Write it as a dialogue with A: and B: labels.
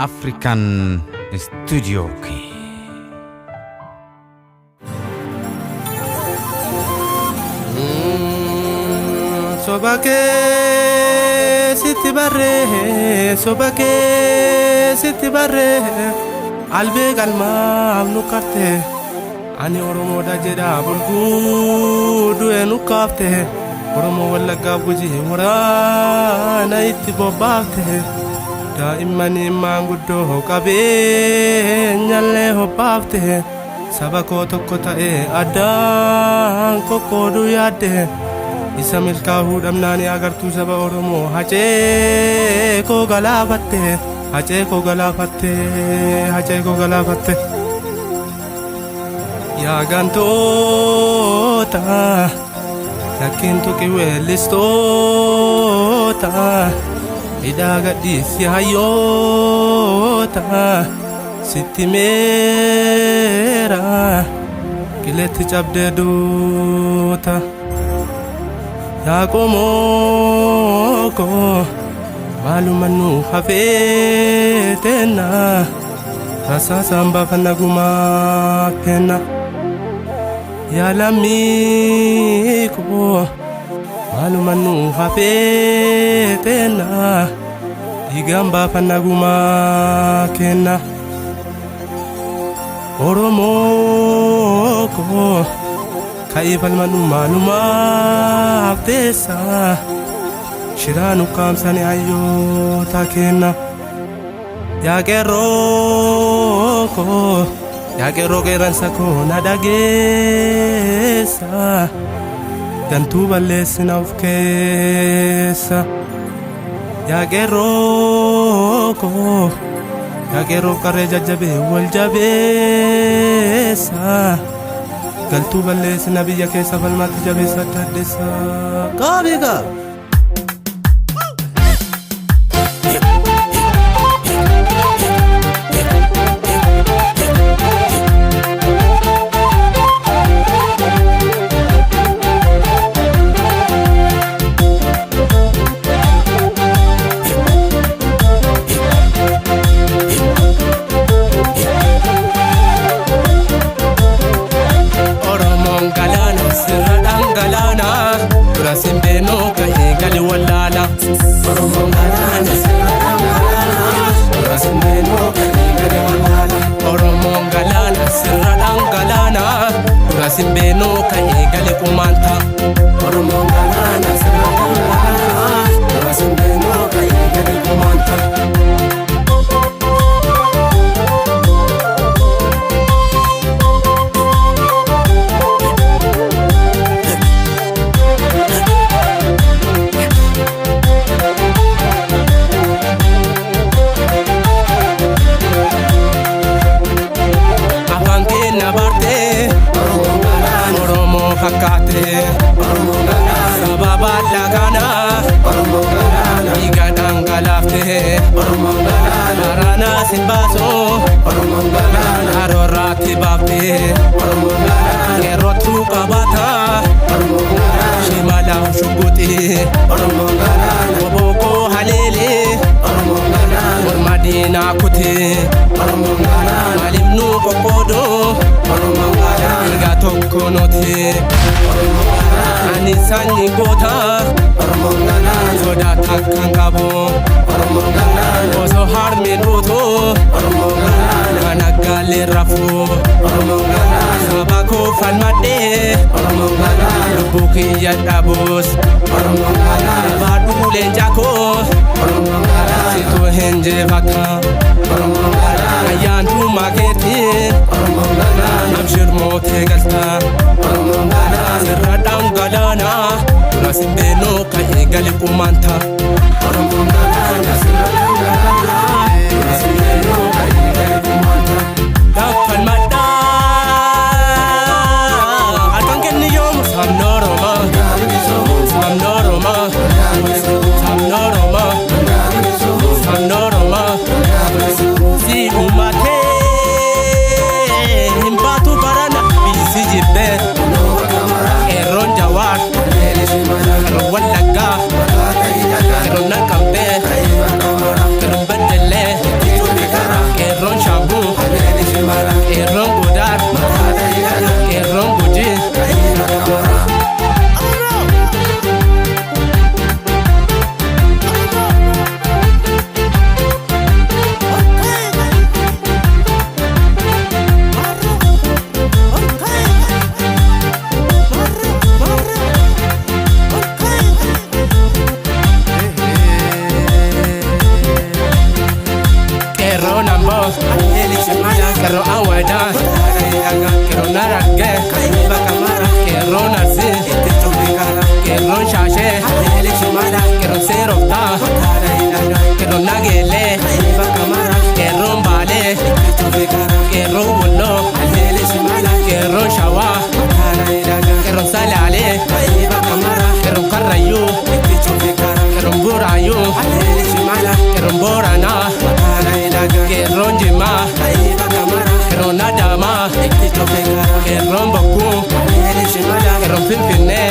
A: African Studio Key.
B: Sobake siti barre albe galma nu karte ani oromo da jeda bulgu du enu kafte oromo wala gabuji wara na itti bobate da imani mangudo kabe nyalle ho pafte sabako tokkota e adan kokodu yade Isamil kahudam nani agar tu saba oromo hache ko galafatte ya gantota lakintu ki welistota idaga disi hayota sitimera kileti chabde duta Ya komoko malumanu hafetena rasa samba fanaguma pena ya lamiko malumanu hafetena igamba fanaguma kena oromoko Kaifal manuma aftesa Shiranu kamsani ayo takena Ya gero geran sako nadagesa Gantu balesina ufkesa Ya gero kare jajabe waljabesa Galtu balles nabiya ke safal mat jabe satadesa kabiga Simbeno kahe gali walala Oromo galana Simbeno kahe gali walala Oromo galana sirradang galana Simbeno kahe gali kumanta Oromo galana sirradang galana Simbeno kahe gali kumanta Hakate sababa lagana igadang galafte rana simbaso arorati bafte gerotu kabata shimala shuguti boko halele madina kuti malimnu kokodo Konote Anisani gota Zoda takangabo Ozo harme roto Managale rafu Sabako falmade Lubuki yadabos Badu lenjako Sito henje vaka Ayantu mageti Abshir mote galta Sirradang galana Simbeno kahe gali kumanta Simbeno kahe gali kumanta Dakal mada Alkanken yom Samnoroma Si umate Himbatu barana Bisi jibbe Eron jawar Eron walaga Eron nakambe Eron badal Qeerroon Booranaa qeerroon Jimmaa qeerroon Adaamaa qeerroon Bokkuu qeerroon Finfinnee